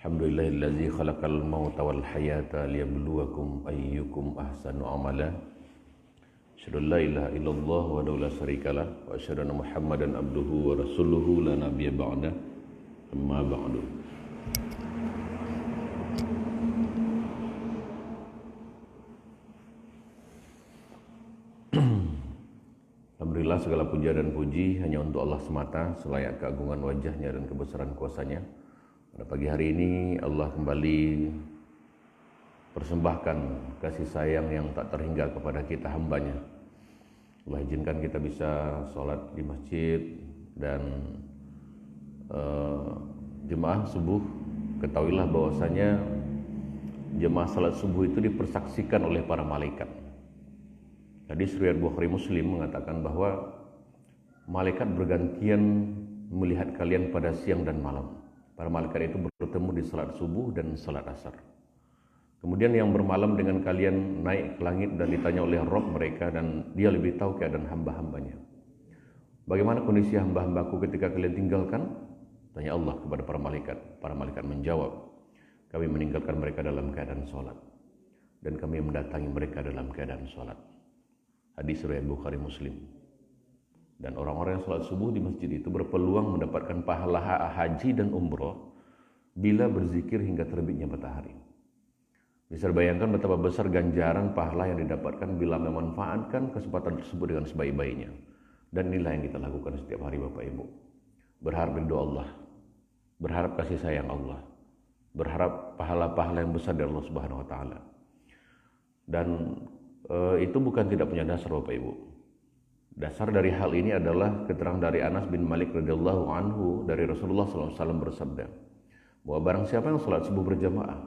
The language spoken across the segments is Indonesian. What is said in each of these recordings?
Alhamdulillahillazi khalaqal mauta wal hayata liyabluwakum ayyukum ahsanu amala. Asyhadu an la ilaha illallah wa la syarikalah wa asyhadu anna Muhammadan abduhu wa rasuluhu la nabiyya ba'da. Amma ba'du. Alhamdulillah, segala puja dan puji hanya untuk Allah semata, selayak keagungan wajahnya dan kebesaran kuasanya. Pada pagi hari ini Allah kembali persembahkan kasih sayang yang tak terhingga kepada kita hambanya. Allah izinkan kita bisa sholat di masjid dan jemaah subuh. Ketahuilah bahwasanya jemaah salat subuh itu dipersaksikan oleh para malaikat. Hadis riwayat Bukhari Muslim mengatakan bahwa malaikat bergantian melihat kalian pada siang dan malam. Para malaikat itu bertemu di salat subuh dan salat asar. Kemudian yang bermalam dengan kalian naik ke langit dan ditanya oleh Rabb mereka, dan dia lebih tahu keadaan hamba-hambanya. Bagaimana kondisi hamba-hambaku ketika kalian tinggalkan? Tanya Allah kepada para malaikat. Para malaikat menjawab, kami meninggalkan mereka dalam keadaan sholat, dan kami mendatangi mereka dalam keadaan sholat. Hadis riwayat Bukhari Muslim. Dan orang-orang yang sholat subuh di masjid itu berpeluang mendapatkan pahala haji dan umroh bila berzikir hingga terbitnya matahari. Bisa dibayangkan betapa besar ganjaran pahala yang didapatkan bila memanfaatkan kesempatan tersebut dengan sebaik-baiknya. Dan inilah yang kita lakukan setiap hari, Bapak Ibu. Berharap ridho Allah, berharap kasih sayang Allah, berharap pahala-pahala yang besar dari Allah Subhanahu wa taala. Dan itu bukan tidak punya dasar, Bapak Ibu. Dasar dari hal ini adalah keterangan dari Anas bin Malik radhiyallahu anhu dari Rasulullah SAW bersabda bahwa barang siapa yang salat subuh berjamaah,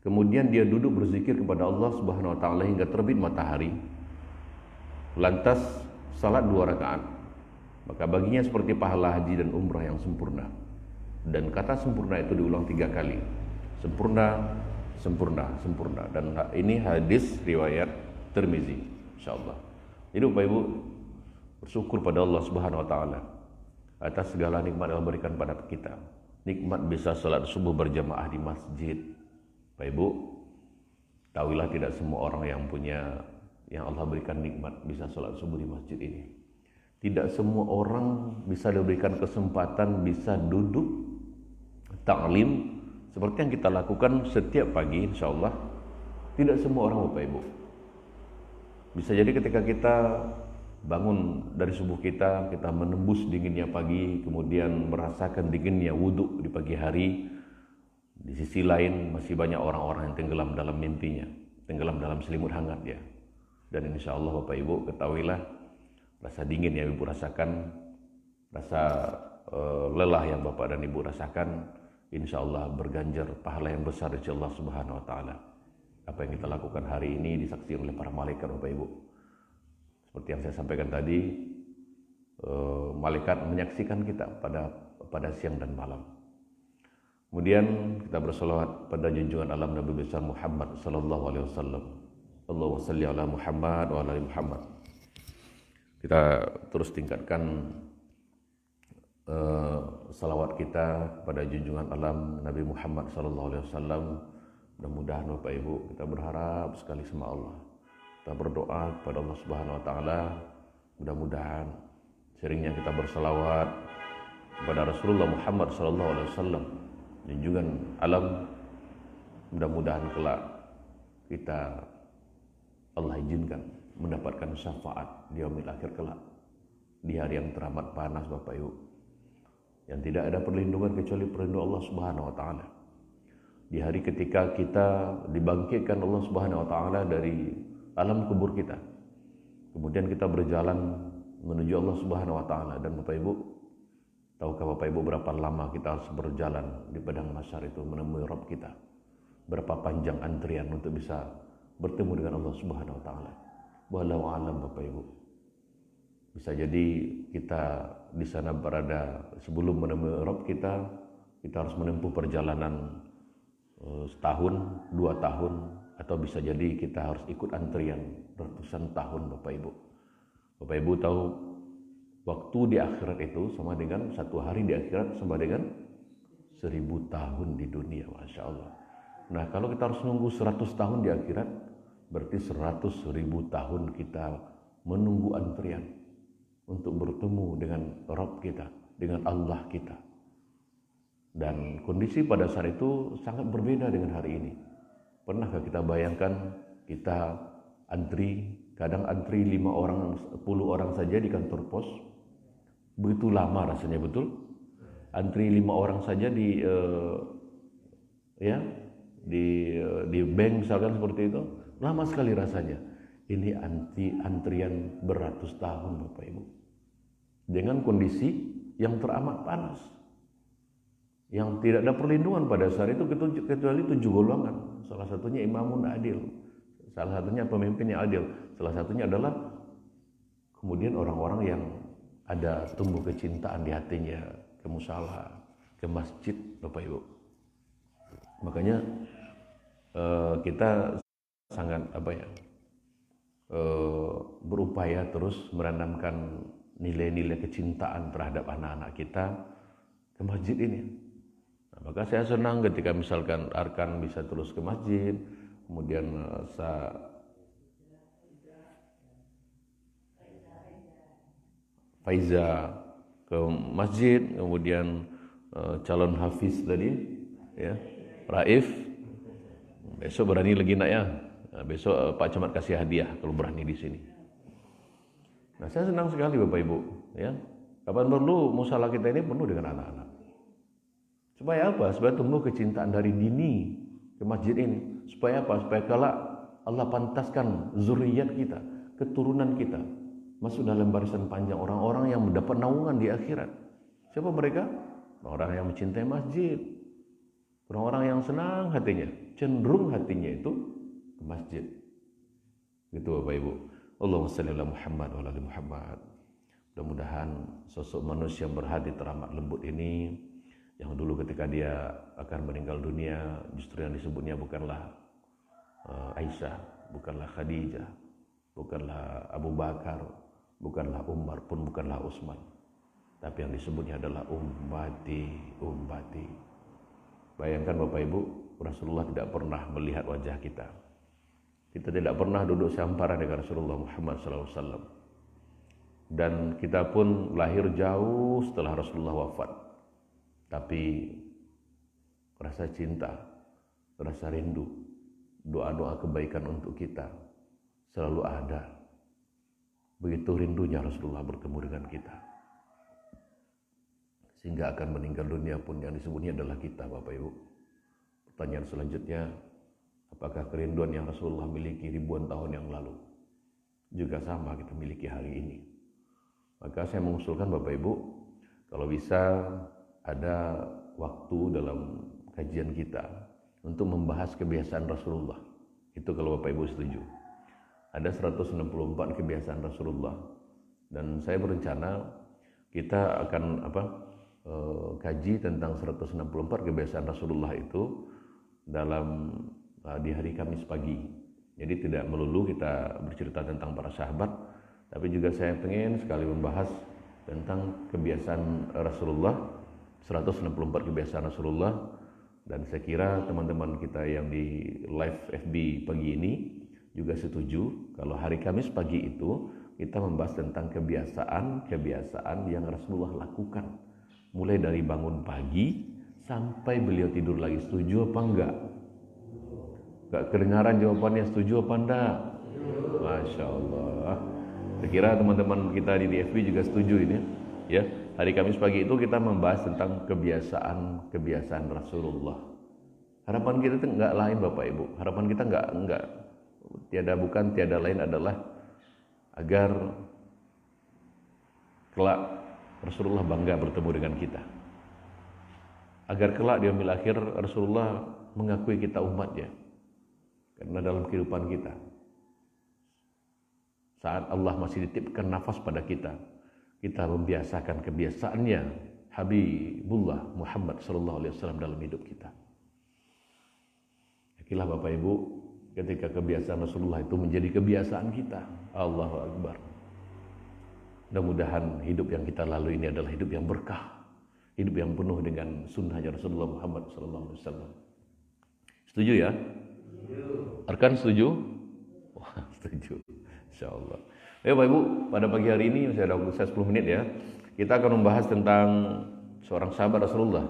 kemudian dia duduk berzikir kepada Allah Subhanahu wa taala hingga terbit matahari, lantas salat 2 rakaat, maka baginya seperti pahala haji dan umrah yang sempurna. Dan kata sempurna itu diulang 3 kali. Sempurna, sempurna, sempurna. Dan ini hadis riwayat Tirmizi, insyaallah. Jadi Bapak Ibu, bersyukur pada Allah Subhanahu wa taala atas segala nikmat yang Allah berikan pada kita. Nikmat bisa salat subuh berjamaah di masjid. Bapak Ibu, tahuilah tidak semua orang yang Allah berikan nikmat bisa salat subuh di masjid ini. Tidak semua orang bisa diberikan kesempatan bisa duduk taklim seperti yang kita lakukan setiap pagi, insyaallah. Tidak semua orang, Bapak Ibu. Bisa jadi ketika kita bangun dari subuh kita menembus dinginnya pagi, kemudian merasakan dinginnya wudhu di pagi hari. Di sisi lain masih banyak orang-orang yang tenggelam dalam mimpinya, tenggelam dalam selimut hangat ya. Dan insya Allah Bapak Ibu ketahuilah, rasa dingin yang Ibu rasakan, rasa lelah yang Bapak dan Ibu rasakan, insya Allah berganjar pahala yang besar dari Allah Subhanahu wa taala. Apa yang kita lakukan hari ini disaksikan oleh para malaikat, Bapak Ibu. Seperti yang saya sampaikan tadi, malaikat menyaksikan kita pada siang dan malam. Kemudian kita berselawat pada junjungan alam Nabi besar Muhammad sallallahu alaihi wasallam. Allahumma shalli ala Muhammad wa ala ali Muhammad. Kita terus tingkatkan salawat kita pada junjungan alam Nabi Muhammad sallallahu alaihi wasallam. Mudah-mudahan Bapak Ibu, kita berharap sekali sama Allah. Kita berdoa kepada Allah Subhanahu wa taala, mudah-mudahan seringnya kita berselawat kepada Rasulullah Muhammad sallallahu alaihi wasallam, junjungan alam, mudah-mudahan kelak kita Allah izinkan mendapatkan syafaat di yaumil akhir kelak, di hari yang teramat panas, Bapak Ibu, yang tidak ada perlindungan kecuali perlindungan Allah Subhanahu wa taala. Di hari ketika kita dibangkitkan Allah Subhanahu wa taala dari alam kubur kita, kemudian kita berjalan menuju Allah Subhanahu wa taala. Dan Bapak Ibu, tahukah Bapak Ibu berapa lama kita harus berjalan di padang mahsyar itu menemui Rabb kita? Berapa panjang antrian untuk bisa bertemu dengan Allah Subhanahu wa taala? Wallahu a'lam, Bapak Ibu. Bisa jadi kita di sana berada sebelum menemui Rabb kita harus menempuh perjalanan setahun, 2 tahun, atau bisa jadi kita harus ikut antrian ratusan tahun, Bapak Ibu. Bapak Ibu tahu waktu di akhirat itu sama dengan 1 hari di akhirat sama dengan 1000 tahun di dunia, Masya Allah. Nah, kalau kita harus nunggu 100 tahun di akhirat, berarti 100.000 tahun kita menunggu antrian untuk bertemu dengan Rabb kita, dengan Allah kita. Dan kondisi pada saat itu sangat berbeda dengan hari ini. Pernahkah kita bayangkan kita antri, kadang antri 5 orang, 10 orang saja di kantor pos? Begitu lama rasanya, betul? Antri 5 orang saja di di bank misalkan seperti itu, lama sekali rasanya. Ini antrian beratus tahun, Bapak Ibu, dengan kondisi yang teramat panas, yang tidak ada perlindungan pada saat itu kecuali 7 golongan. Salah satunya imamun adil, salah satunya pemimpin yang adil, salah satunya adalah kemudian orang-orang yang ada tumbuh kecintaan di hatinya ke musala, ke masjid, Bapak Ibu. Makanya kita sangat berupaya terus menanamkan nilai-nilai kecintaan terhadap anak-anak kita ke masjid ini. Nah, maka saya senang ketika misalkan Arkan bisa terus ke masjid, kemudian Faiza ke masjid, kemudian calon hafiz tadi, ya, Raif, besok berani lagi nak ya. Nah, besok Pak Camat kasih hadiah kalau berani di sini. Nah, saya senang sekali Bapak Ibu, ya. Kapan perlu musala kita ini penuh dengan anak-anak. Supaya apa? Supaya tumbuh kecintaan dari dini ke masjid ini. Supaya apa? Supaya kalau Allah pantaskan zuriat kita, keturunan kita masuk dalam barisan panjang orang-orang yang mendapat naungan di akhirat. Siapa mereka? Orang yang mencintai masjid. Orang-orang yang senang hatinya, cenderung hatinya itu ke masjid. Gitu Bapak Ibu. Allahumma shalli ala Muhammad wa ala ali Muhammad. Mudah-mudahan sosok manusia yang berhati teramat lembut ini, yang dulu ketika dia akan meninggal dunia, justru yang disebutnya bukanlah Aisyah, bukanlah Khadijah, bukanlah Abu Bakar, bukanlah Umar, pun bukanlah Utsman, tapi yang disebutnya adalah ummati, ummati. Bayangkan Bapak Ibu, Rasulullah tidak pernah melihat wajah kita. Kita tidak pernah duduk seampara dengan Rasulullah Muhammad SAW. Dan kita pun lahir jauh setelah Rasulullah wafat. Tapi rasa cinta, rasa rindu, doa-doa kebaikan untuk kita selalu ada. Begitu rindunya Rasulullah bertemu dengan kita. Sehingga akan meninggal dunia pun yang disebutnya adalah kita, Bapak Ibu. Pertanyaan selanjutnya, apakah kerinduan yang Rasulullah miliki ribuan tahun yang lalu juga sama kita miliki hari ini? Maka saya mengusulkan Bapak Ibu, kalau bisa ada waktu dalam kajian kita untuk membahas kebiasaan Rasulullah. Itu kalau Bapak Ibu setuju. Ada 164 kebiasaan Rasulullah. Dan saya berencana kita akan kaji tentang 164 kebiasaan Rasulullah itu dalam di hari Kamis pagi. Jadi tidak melulu kita bercerita tentang para sahabat, tapi juga saya pengen sekali membahas tentang kebiasaan Rasulullah, 164 kebiasaan Rasulullah. Dan saya kira teman-teman kita yang di live FB pagi ini juga setuju kalau hari Kamis pagi itu kita membahas tentang kebiasaan yang Rasulullah lakukan. Mulai dari bangun pagi sampai beliau tidur lagi. Setuju apa enggak? Enggak kedengaran jawabannya, setuju apa enggak? Masya Allah. Saya kira teman-teman kita di FB juga setuju ini. Ya, hari Kamis pagi itu kita membahas tentang kebiasaan Rasulullah. Harapan kita itu enggak lain Bapak Ibu. Harapan kita enggak tiada lain adalah agar kelak Rasulullah bangga bertemu dengan kita. Agar kelak di yaumil akhir Rasulullah mengakui kita umatnya. Karena dalam kehidupan kita, saat Allah masih dititipkan nafas pada kita, kita membiasakan kebiasaannya Habibullah Muhammad SAW dalam hidup kita. Yakinlah Bapak Ibu, ketika kebiasaan Rasulullah itu menjadi kebiasaan kita. Allahu Akbar. Mudah-mudahan hidup yang kita lalui ini adalah hidup yang berkah, hidup yang penuh dengan sunnahnya Rasulullah Muhammad SAW. Setuju ya? Arkan setuju? Wah, setuju. Insyaallah. Ya Bapak Ibu, pada pagi hari ini saya ada waktu 10 menit ya. Kita akan membahas tentang seorang sahabat Rasulullah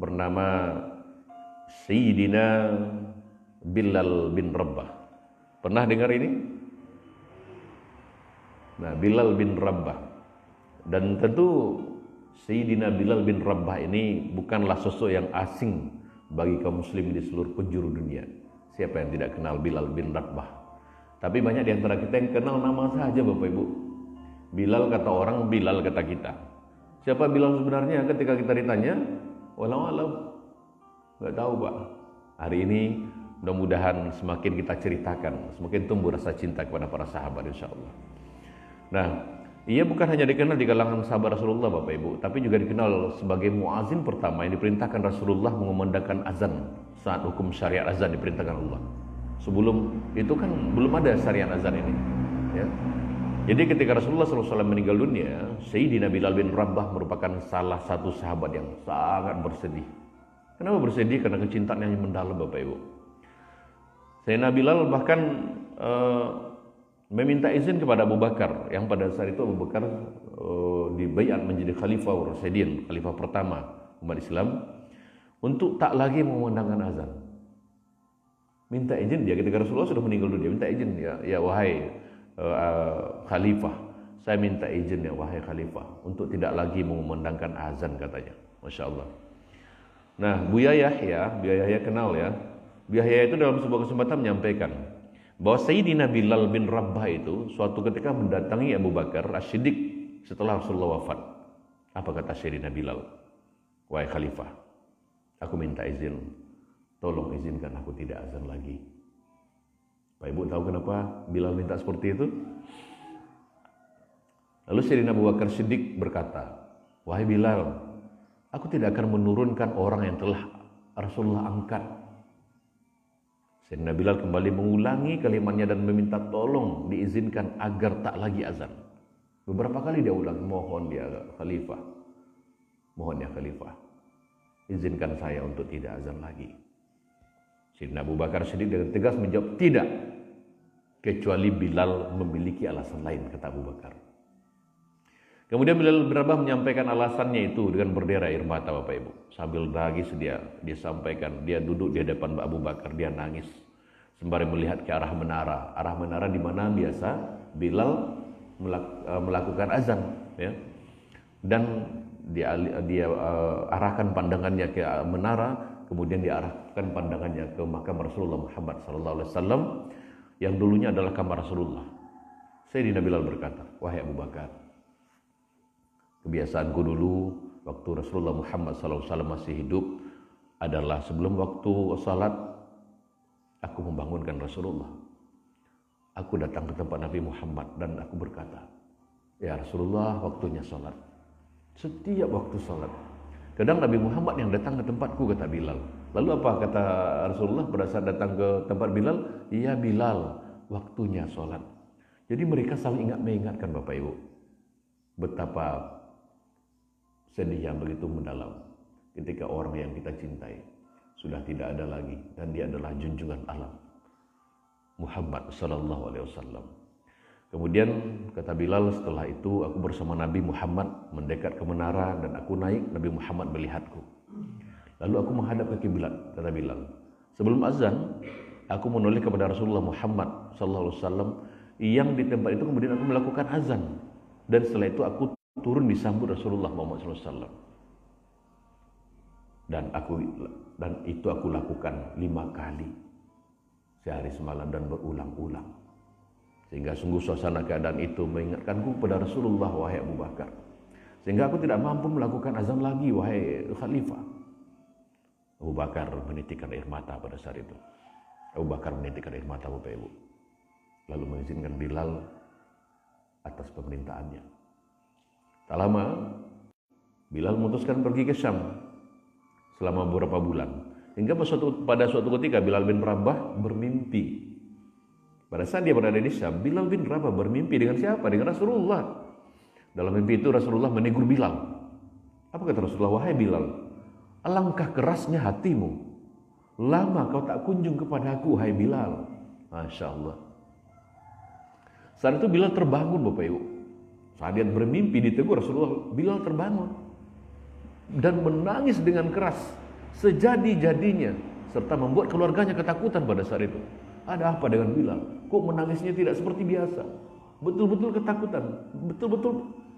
bernama Sayyidina Bilal bin Rabah. Pernah dengar ini? Nah, Bilal bin Rabah. Dan tentu Sayyidina Bilal bin Rabah ini bukanlah sosok yang asing bagi kaum muslim di seluruh penjuru dunia. Siapa yang tidak kenal Bilal bin Rabah? Tapi banyak di antara kita yang kenal nama saja Bapak Ibu. Bilal kata orang, Bilal kata kita. Siapa Bilal sebenarnya ketika kita ditanya? Walau alam. Enggak tahu Pak. Hari ini mudah-mudahan semakin kita ceritakan, semakin tumbuh rasa cinta kepada para sahabat insyaallah. Nah, ia bukan hanya dikenal di kalangan sahabat Rasulullah Bapak Ibu, tapi juga dikenal sebagai muazin pertama yang diperintahkan Rasulullah mengumandangkan azan saat hukum syariat azan diperintahkan Allah. Sebelum itu kan belum ada syariat azan ini, ya. Jadi ketika Rasulullah SAW meninggal dunia, Sayyidina Bilal bin Rabah merupakan salah satu sahabat yang sangat bersedih. Kenapa bersedih? Karena kecintaan yang mendalam Bapak Ibu. Sayyidina Bilal bahkan meminta izin kepada Abu Bakar, yang pada saat itu Abu Bakar dibaiat menjadi khalifah Rasyidin, khalifah pertama umat Islam, untuk tak lagi mengumandangkan azan. Minta izin dia ketika Rasulullah sudah meninggal dunia, minta izin ya wahai khalifah, saya minta izin ya wahai khalifah untuk tidak lagi mengumandangkan azan katanya. Masya Allah. Nah, Buya Yahya kenal ya. Buya Yahya itu dalam sebuah kesempatan menyampaikan bahwa Sayyidina Bilal bin Rabah itu suatu ketika mendatangi Abu Bakar As-Siddiq setelah Rasulullah wafat. Apa kata Sayyidina Bilal? Wahai khalifah, aku minta izin, tolong izinkan aku tidak azan lagi. Pak Ibu tahu kenapa Bilal minta seperti itu? Lalu Sayyidina Abu Bakar Siddiq berkata, wahai Bilal, aku tidak akan menurunkan orang yang telah Rasulullah angkat. Sayyidina Bilal kembali mengulangi kalimatnya dan meminta tolong diizinkan agar tak lagi azan. Beberapa kali dia ulang, mohon ya khalifah, mohon ya khalifah, izinkan saya untuk tidak azan lagi. Sayyidina Abu Bakar Siddiq dengan tegas menjawab, tidak, kecuali Bilal memiliki alasan lain, kata Abu Bakar. Kemudian Bilal bin Rabah menyampaikan alasannya itu dengan berdera air mata Bapak Ibu. Sambil nangis dia sampaikan, dia duduk di depan Abu Bakar, dia nangis sembari melihat ke arah menara di mana biasa Bilal melakukan azan, ya. Dan dia arahkan pandangannya ke menara. Kemudian diarahkan pandangannya ke makam Rasulullah Muhammad SAW yang dulunya adalah kamar Rasulullah. Sayyidina Bilal berkata, wahai Abu Bakar, kebiasaanku dulu waktu Rasulullah Muhammad SAW masih hidup adalah sebelum waktu salat aku membangunkan Rasulullah. Aku datang ke tempat Nabi Muhammad dan aku berkata, ya Rasulullah, waktunya salat. Setiap waktu salat, kadang Nabi Muhammad yang datang ke tempatku, kata Bilal. Lalu apa kata Rasulullah pada saat datang ke tempat Bilal? Iya Bilal, waktunya sholat. Jadi mereka saling mengingatkan Bapak Ibu betapa sedih yang begitu mendalam ketika orang yang kita cintai sudah tidak ada lagi dan dia adalah junjungan alam Muhammad Sallallahu Alaihi Wasallam. Kemudian kata Bilal, setelah itu aku bersama Nabi Muhammad mendekat ke menara dan aku naik, Nabi Muhammad melihatku. Lalu aku menghadap ke kiblat, kata Bilal. Sebelum azan, aku menoleh kepada Rasulullah Muhammad SAW yang di tempat itu, kemudian aku melakukan azan. Dan setelah itu aku turun disambut Rasulullah Muhammad SAW. Dan itu aku lakukan 5 kali sehari semalam dan berulang-ulang. Sehingga sungguh suasana keadaan itu mengingatkanku kepada Rasulullah, wahai Abu Bakar. Sehingga aku tidak mampu melakukan azan lagi, wahai khalifah. Abu Bakar menitikkan air mata pada saat itu. Abu Bakar menitikkan air mata Bapak Ibu. Lalu mengizinkan Bilal atas pemerintahnya. Tak lama, Bilal memutuskan pergi ke Syam selama beberapa bulan. Hingga pada suatu ketika Bilal bin Rabah bermimpi. Pada saat dia berada di Syam, Bilal bin Rabah bermimpi dengan siapa? Dengan Rasulullah. Dalam mimpi itu Rasulullah menegur Bilal. Apa kata Rasulullah? Wahai Bilal, alangkah kerasnya hatimu. Lama kau tak kunjung kepada aku, hai Bilal. Masya Allah. Saat itu Bilal terbangun, Bapak Ibu. Saat dia bermimpi ditegur Rasulullah, Bilal terbangun dan menangis dengan keras sejadi-jadinya, serta membuat keluarganya ketakutan pada saat itu. Ada apa dengan Bilal? Kok menangisnya tidak seperti biasa? Betul-betul ketakutan, betul-betul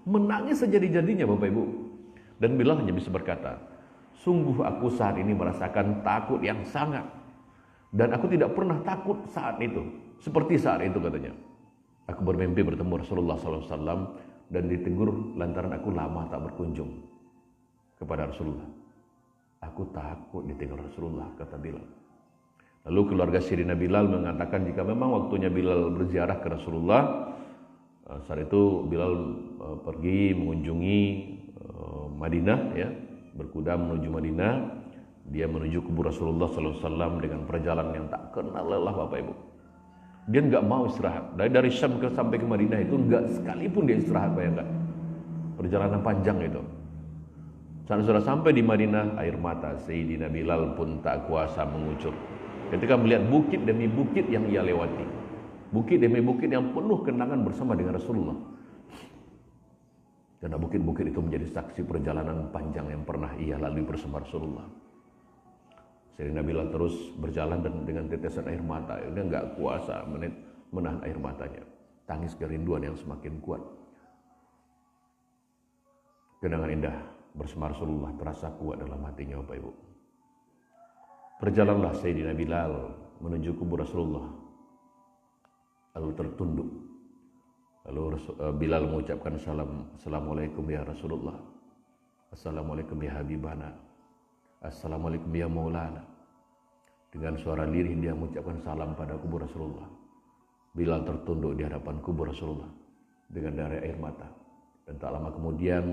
menangis sejadi-jadinya, Bapak Ibu. Dan Bilal hanya bisa berkata, sungguh aku saat ini merasakan takut yang sangat. Dan aku tidak pernah takut saat itu. Seperti saat itu katanya. Aku bermimpi bertemu Rasulullah SAW dan ditegur lantaran aku lama tak berkunjung kepada Rasulullah. Aku takut ditinggal Rasulullah, kata Bilal. Lalu keluarga Sirina Bilal mengatakan jika memang waktunya Bilal berziarah ke Rasulullah, saat itu Bilal pergi mengunjungi Madinah, ya, berkuda menuju Madinah. Dia menuju kubur Rasulullah SAW dengan perjalanan yang tak kenal lelah, Bapak Ibu. Dia nggak mau istirahat. Dari Syam sampai ke Madinah itu nggak sekalipun dia istirahat, bayangkan. Perjalanan panjang itu. Saat sudah sampai di Madinah, air mata Sayyidina Bilal pun tak kuasa mengucur. Ketika melihat bukit demi bukit yang ia lewati. Bukit demi bukit yang penuh kenangan bersama dengan Rasulullah. Karena bukit-bukit itu menjadi saksi perjalanan panjang yang pernah ia lalui bersama Rasulullah. Sayyidina Bilal terus berjalan dan dengan tetesan air mata, dia nggak kuasa menahan air matanya. Tangis kerinduan yang semakin kuat. Kenangan indah bersama Rasulullah terasa kuat dalam hatinya, Bapak Ibu. Berjalanlah Sayyidina Bilal menuju kubur Rasulullah. Lalu tertunduk. Lalu Bilal mengucapkan salam, Assalamualaikum ya Rasulullah. Assalamualaikum ya Habibana. Assalamualaikum ya Maulana. Dengan suara lirih dia mengucapkan salam pada kubur Rasulullah. Bilal tertunduk di hadapan kubur Rasulullah dengan darah air mata. Dan tak lama kemudian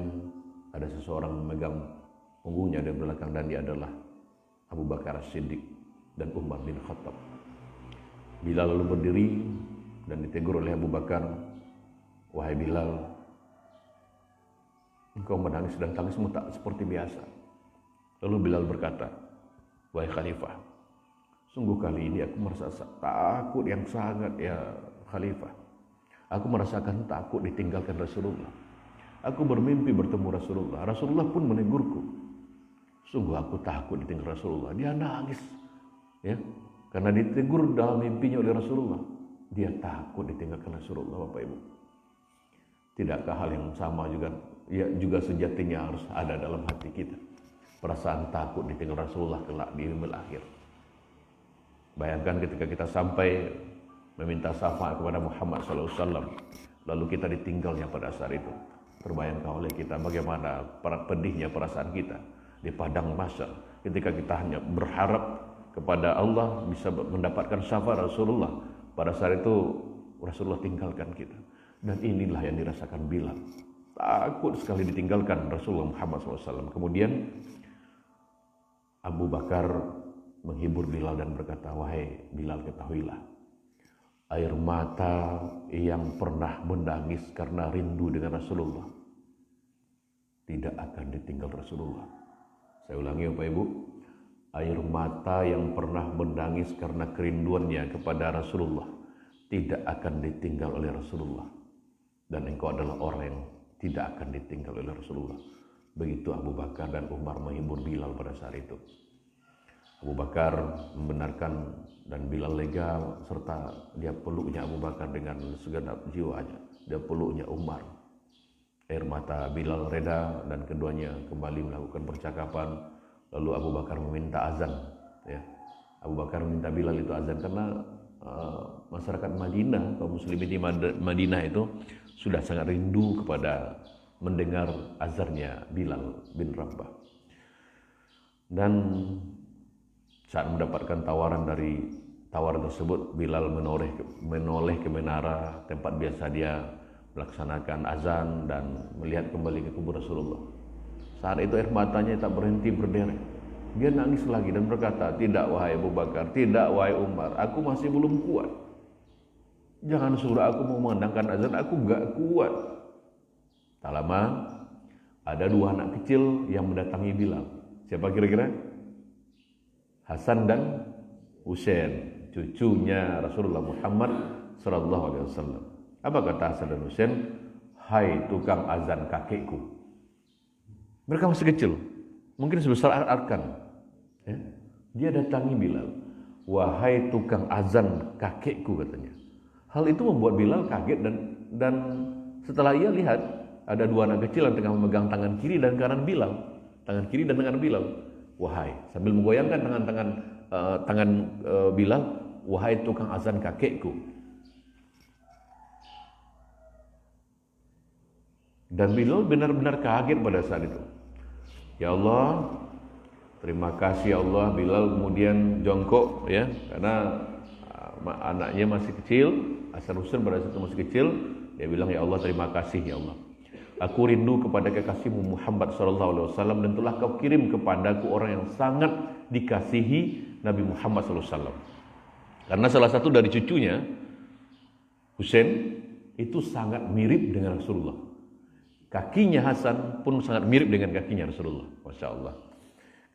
ada seseorang memegang punggungnya dari belakang, dan dia adalah Abu Bakar As-Siddiq dan Umar bin Khattab. Bilal lalu berdiri dan ditegur oleh Abu Bakar, wahai Bilal, engkau menangis dan tangismu tak seperti biasa. Lalu Bilal berkata, wahai Khalifah, sungguh kali ini aku merasa takut yang sangat ya Khalifah. Aku merasakan takut ditinggalkan Rasulullah. Aku bermimpi bertemu Rasulullah. Rasulullah pun menegurku. Sungguh aku takut ditinggal Rasulullah. Dia nangis, ya, karena ditegur dalam mimpinya oleh Rasulullah. Dia takut ditinggalkan Rasulullah, Bapak Ibu. Tidakkah hal yang sama juga sejatinya harus ada dalam hati kita? Perasaan takut ditinggal Rasulullah kelak di yaumil akhir. Bayangkan ketika kita sampai meminta syafaat kepada Muhammad SAW, lalu kita ditinggalnya pada saat itu. Terbayangkan oleh kita bagaimana pedihnya perasaan kita di padang mahsyar ketika kita hanya berharap kepada Allah bisa mendapatkan syafaat Rasulullah. Pada saat itu Rasulullah tinggalkan kita. Dan inilah yang dirasakan Bilal. Takut sekali ditinggalkan Rasulullah Muhammad SAW. Kemudian Abu Bakar menghibur Bilal dan berkata, wahai Bilal, ketahuilah, air mata yang pernah menangis karena rindu dengan Rasulullah tidak akan ditinggal Rasulullah. Saya ulangi, Bapak Ibu, air mata yang pernah menangis karena kerinduannya kepada Rasulullah tidak akan ditinggal oleh Rasulullah. Dan engkau adalah orang yang tidak akan ditinggal oleh Rasulullah. Begitu Abu Bakar dan Umar menghibur Bilal pada saat itu. Abu Bakar membenarkan dan Bilal lega, serta dia peluknya Abu Bakar dengan segenap jiwanya. Dia peluknya Umar. Air mata Bilal reda dan keduanya kembali melakukan percakapan. Lalu Abu Bakar meminta azan. Ya. Abu Bakar meminta Bilal itu azan karena masyarakat Madinah, kaum muslimin di Madinah itu sudah sangat rindu kepada mendengar azannya Bilal bin Rabah. Dan saat mendapatkan tawaran tersebut, Bilal menoleh ke menara tempat biasa dia melaksanakan azan dan melihat kembali ke kubur Rasulullah. Saat itu air matanya tak berhenti berderet. Dia nangis lagi dan berkata, tidak wahai Abu Bakar, tidak wahai Umar, aku masih belum kuat. Jangan suruh aku memandangkan azan, aku gak kuat. Tak lama ada dua anak kecil yang mendatangi Bilal. Siapa kira-kira? Hasan dan Husain, cucunya Rasulullah Muhammad sallallahu alaihi wasallam. Apa kata Hasan dan Husain? Hai tukang azan kakekku. Mereka masih kecil, mungkin sebesar Arkan. Ya. Dia datangi Bilal. Wahai tukang azan kakekku, katanya. Hal itu membuat Bilal kaget dan setelah ia lihat ada dua anak kecil yang tengah memegang tangan kiri dan kanan Bilal, tangan kiri dan tangan Bilal. Wahai, sambil menggoyangkan tangan Bilal, wahai tukang azan kakekku. Dan Bilal benar-benar kaget pada saat itu. Ya Allah, terima kasih ya Allah. Bilal kemudian jongkok, ya, karena anaknya masih kecil. Hasan Husain pada saat itu masih kecil. Dia bilang, ya Allah, terima kasih ya Allah. Aku rindu kepada kekasihmu Muhammad SAW, dan telah kau kirim kepadaku orang yang sangat dikasihi Nabi Muhammad SAW. Karena salah satu dari cucunya, Husain, itu sangat mirip dengan Rasulullah. Kakinya Hasan pun sangat mirip dengan kakinya Rasulullah. Masya Allah.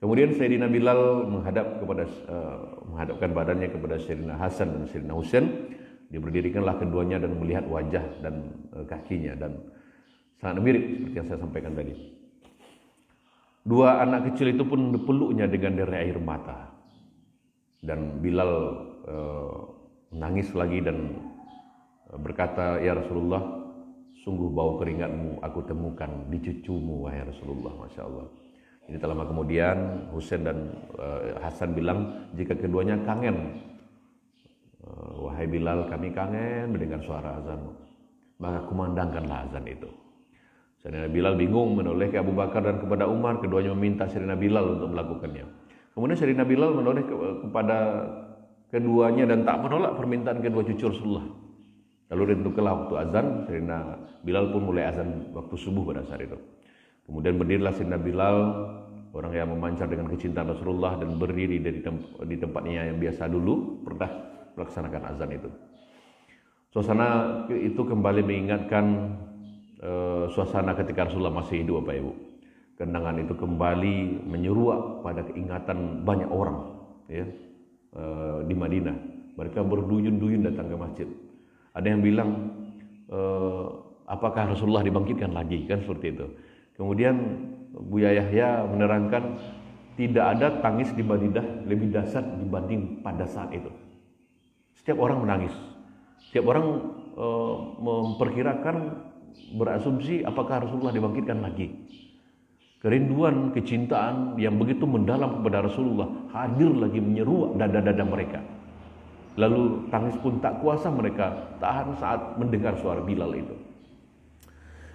Kemudian Sayyidina Bilal menghadapkan badannya kepada Sayyidina Hasan dan Sayyidina Husain. Dia berdirikanlah keduanya dan melihat wajah dan kakinya, dan sangat mirip seperti yang saya sampaikan tadi. Dua anak kecil itu pun dipeluknya dengan derai air mata. Dan Bilal menangis lagi dan berkata, ya Rasulullah, sungguh bau keringatmu aku temukan di cucumu, wahai Rasulullah. Masya Allah. Ini tak lama kemudian Husain dan Hasan bilang, jika keduanya kangen, wahai Bilal, kami kangen mendengar suara azanmu, maka kumandangkanlah azan itu. Sayyidina Bilal bingung menoleh ke Abu Bakar dan kepada Umar. Keduanya meminta Sayyidina Bilal untuk melakukannya. Kemudian Sayyidina Bilal menoleh kepada keduanya dan tak menolak permintaan kedua cucu Rasulullah. Lalu ditentukanlah waktu azan. Sayyidina Bilal pun mulai azan waktu subuh pada saat itu. Kemudian berdirilah Sayyidina Bilal, orang yang memancar dengan kecintaan Rasulullah, dan berdiri di tempatnya yang biasa dulu pernah melaksanakan azan itu. Suasana itu kembali mengingatkan suasana ketika Rasulullah masih hidup, Bapak Ibu. Kenangan itu kembali menyeruak pada keingatan banyak orang, ya, di Madinah. Mereka berduyun-duyun datang ke masjid. Ada yang bilang, apakah Rasulullah dibangkitkan lagi? Kan seperti itu. Kemudian Buya Yahya menerangkan, tidak ada tangis di Madinah lebih dahsyat dibanding pada saat itu. Setiap orang menangis. Setiap orang memperkirakan, berasumsi apakah Rasulullah dibangkitkan lagi. Kerinduan, kecintaan yang begitu mendalam kepada Rasulullah hadir lagi menyeruak dada-dada mereka. Lalu tangis pun tak kuasa mereka tahan saat mendengar suara Bilal itu.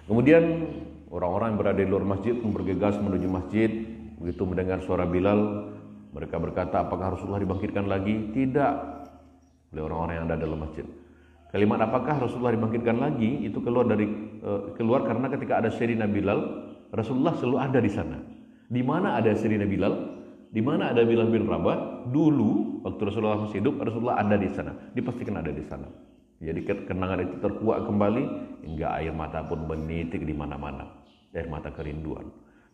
Kemudian orang-orang yang berada di luar masjid pun bergegas menuju masjid. Begitu mendengar suara Bilal, mereka berkata, apakah Rasulullah dibangkitkan lagi? Tidak, oleh orang-orang yang ada dalam masjid. Kalimat apakah Rasulullah dibangkitkan lagi itu keluar karena ketika ada Sayyidina Bilal, Rasulullah selalu ada di sana. Di mana ada Sayyidina Bilal? Di mana ada Bilal bin Rabah? Dulu waktu Rasulullah masih hidup, Rasulullah ada di sana. Dipastikan ada di sana. Jadi kenangan itu terkuak kembali hingga air mata pun menitik di mana-mana. Air mata kerinduan.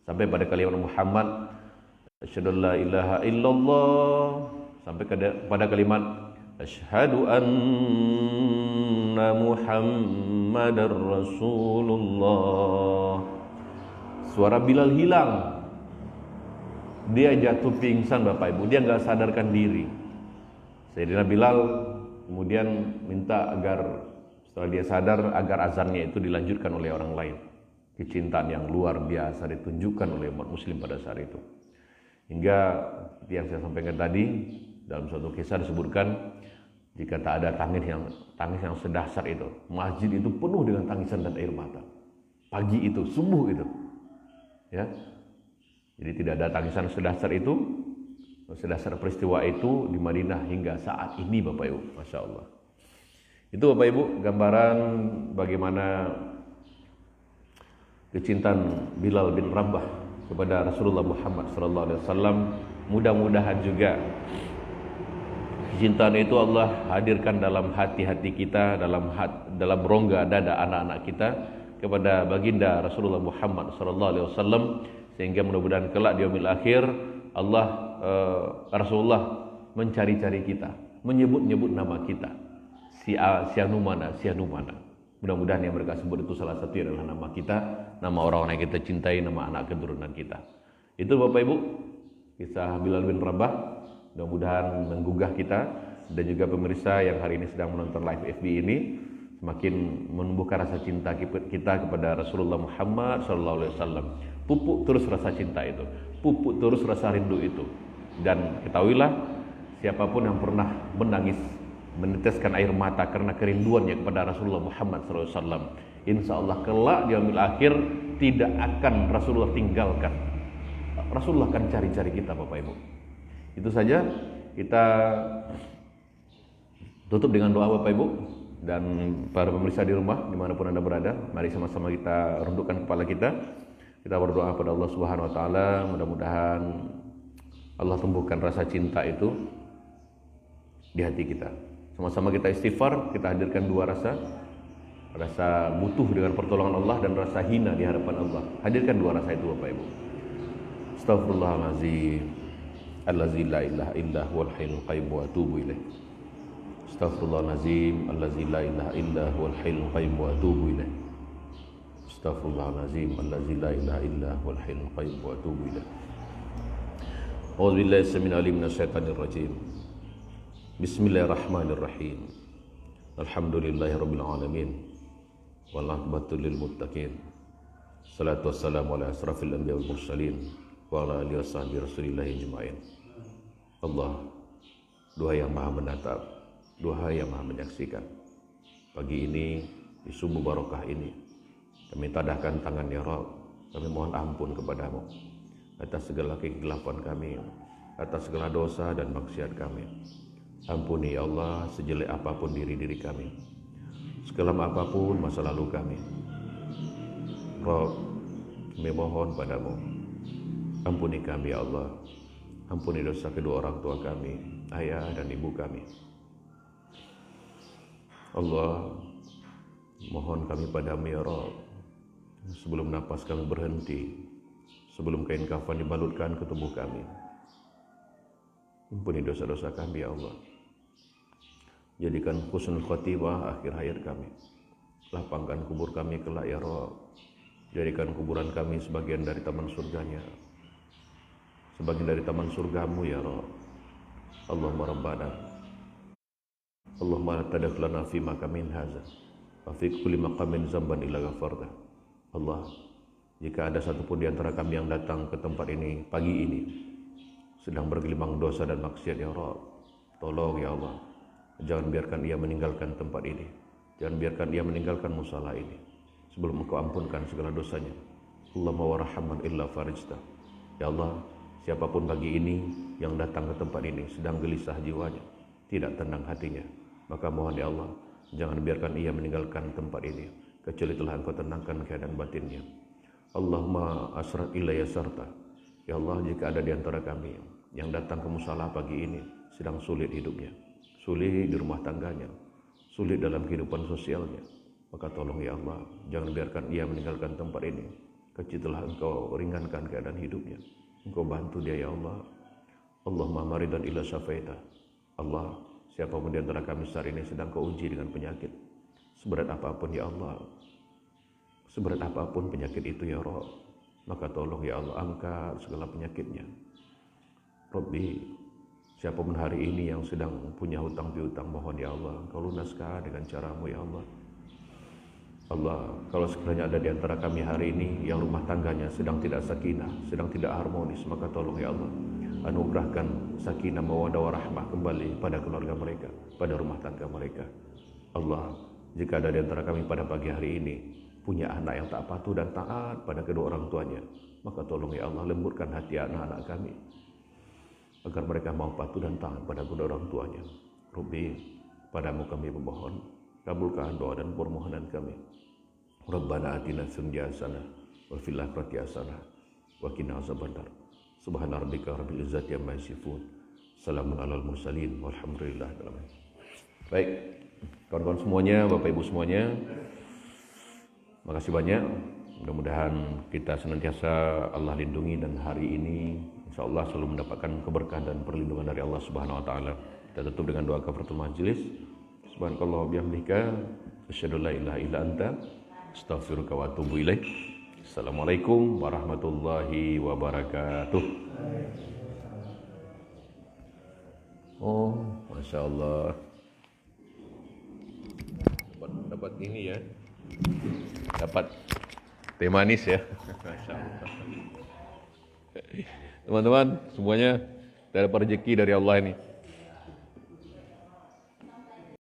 Sampai pada kalimat Muhammad, asyhadu an la ilaha illallah, sampai pada kalimat asyhadu anna Muhammadar Rasulullah. Suara Bilal hilang. Dia jatuh pingsan, Bapak Ibu. Dia nggak sadarkan diri. Sayyidina Bilal kemudian minta agar setelah dia sadar, agar azannya itu dilanjutkan oleh orang lain. Kecintaan yang luar biasa ditunjukkan oleh umat muslim pada saat itu. Hingga seperti yang saya sampaikan tadi, dalam suatu kisah disebutkan, jika tak ada tangis yang sedahsyat itu, masjid itu penuh dengan tangisan dan air mata. Pagi itu, subuh itu, ya. Jadi tidak ada tangisan sedahsyat itu, sedahsyat peristiwa itu di Madinah hingga saat ini, Bapak Ibu. Masya Allah. Itu Bapak Ibu gambaran bagaimana kecintaan Bilal bin Rabah kepada Rasulullah Muhammad SAW. Mudah-mudahan juga kecintaan itu Allah hadirkan dalam hati-hati kita, dalam rongga dada anak-anak kita, kepada baginda Rasulullah Muhammad SAW, sehingga mudah-mudahan kelak di yaumil akhir Allah Rasulullah mencari-cari kita, menyebut-nyebut nama kita, si anu mana. Mudah-mudahan yang mereka sebut itu salah satu adalah nama kita, nama orang-orang yang kita cintai, nama anak keturunan kita. Itu Bapak Ibu, kisah Bilal bin Rabah, mudah-mudahan menggugah kita dan juga pemirsa yang hari ini sedang menonton live FB ini semakin menumbuhkan rasa cinta kita kepada Rasulullah Muhammad SAW. Pupuk terus rasa cinta itu, pupuk terus rasa rindu itu. Dan ketahuilah, siapapun yang pernah menangis, meneteskan air mata karena kerinduannya kepada Rasulullah Muhammad SAW, insya Allah kelak di yaumil akhir tidak akan Rasulullah tinggalkan. Rasulullah akan cari-cari kita Bapak Ibu. Itu saja, kita tutup dengan doa Bapak Ibu. Dan para pemirsa di rumah dimanapun Anda berada, mari sama-sama kita rundukkan kepala kita. Kita berdoa kepada Allah Subhanahu Wa Taala, mudah-mudahan Allah tumbuhkan rasa cinta itu di hati kita. Sama-sama kita istighfar, kita hadirkan dua rasa butuh dengan pertolongan Allah dan rasa hina di hadapan Allah. Hadirkan dua rasa itu Bapak Ibu. Astaghfirullahalazim, allazi la ilaha illa huwal hayyul qayyum wa atubu ilaih. Astaghfirullahalazim, allazi la ilaha illa huwal hayyul qayyum wa atubu ilaih. Astaghfirullahalazim, allazi la ilaha illa huwal hayyul qayyum wa atubu ilaih. A'udzubillahi samil alim minasyaitonir rajim. Bismillahirrahmanirrahim. Alhamdulillahirabbil alamin. Wal 'aqibatu lil muttaqin. Salatu wassalamu ala asrafil anbiya wal mursalin wa ala alihi washabihi rasulillah ajma'in. Allah, Duha yang Maha menatap, Duha yang Maha menyaksikan. Pagi ini, di subuh barokah ini, kami tadahkan tangan ya Rabb, kami mohon ampun kepadamu atas segala kegelapan kami, atas segala dosa dan maksiat kami. Ampuni ya Allah sejelek apapun diri kami, sekelam apapun masa lalu kami. Rabb, kami mohon padamu, ampuni kami ya Allah, ampuni dosa kedua orang tua kami, ayah dan ibu kami. Allah, mohon kami padamu ya Rabb, sebelum napas kami berhenti, sebelum kain kafan dibalutkan ke tubuh kami, ampuni dosa-dosa kami ya Allah. Jadikan husnul khotimah akhir hayat kami. Lapangkan kubur kami kelak ya Rabb. Jadikan kuburan kami sebagian dari taman surganya, sebagian dari taman surgamu ya Rabb. Allahumma rabbana, Allahumma la tadakhlana fi maqamin hadza wa fi kulli maqamin zamban illa ghafarta. Allah, jika ada satupun di antara kami yang datang ke tempat ini pagi ini sedang bergelimang dosa dan maksiat ya Rabb, tolong ya Allah, jangan biarkan ia meninggalkan tempat ini, jangan biarkan ia meninggalkan musala ini sebelum Engkau ampunkan segala dosanya. Allahumma warahman illa farijta. Ya Allah, siapapun pagi ini yang datang ke tempat ini sedang gelisah jiwanya, tidak tenang hatinya, maka mohon ya Allah, jangan biarkan ia meninggalkan tempat ini kecuali telah Engkau tenangkan keadaan batinnya. Allahumma asrat ilayya sarta. Ya Allah, jika ada di antara kami yang datang ke musala pagi ini sedang sulit hidupnya, sulit di rumah tangganya, sulit dalam kehidupan sosialnya, maka tolong ya Allah, jangan biarkan ia meninggalkan tempat ini kecuali telah Engkau ringankan keadaan hidupnya. Engkau bantu dia ya Allah. Allahumma maridan illa syafaita. Allah, siapapun di antara kami saat ini sedang Kau uji dengan penyakit, seberat apapun ya Allah, seberat apapun penyakit itu ya Rabb, maka tolong ya Allah, angkat segala penyakitnya. Rabbi, siapapun hari ini yang sedang punya hutang piutang, mohon ya Allah, Kau lunaskan dengan caramu ya Allah. Allah, kalau sekiranya ada di antara kami hari ini yang rumah tangganya sedang tidak sakinah, sedang tidak harmonis, maka tolong ya Allah, anugerahkan sakinah mawaddah warahmah kembali pada keluarga mereka, pada rumah tangga mereka. Allah, jika ada di antara kami pada pagi hari ini punya anak yang tak patuh dan taat pada kedua orang tuanya, maka tolong ya Allah, lembutkan hati anak-anak kami agar mereka mau patuh dan taat pada kedua orang tuanya. Rabbi, padamu kami memohon, kabulkan doa dan permohonan kami. Rabbana atina fid dunya hasanah wa fil akhirati hasanah wa qina azabannar. Subhana rabbika rabbil izzati amma yasifun. Salamun alal mursalin walhamdulillahirabbil alamin. Baik, kawan-kawan semuanya, Bapak Ibu semuanya, Makasih banyak. Mudah-mudahan kita senantiasa Allah lindungi dan hari ini insya Allah selalu mendapatkan keberkahan dan perlindungan dari Allah Subhanahu Wa Taala. Kita tutup dengan doa kafaratul majelis. Subhanakallah bihamdika, asyhadu an la ilaha illa anta, astaghfiruka wa atubu ilaik. Assalamualaikum warahmatullahi wabarakatuh. Oh, masya Allah. Dapat ini ya. Dapat teh manis ya. Masya Allah. Teman-teman, semuanya dapat rezeki dari Allah ini.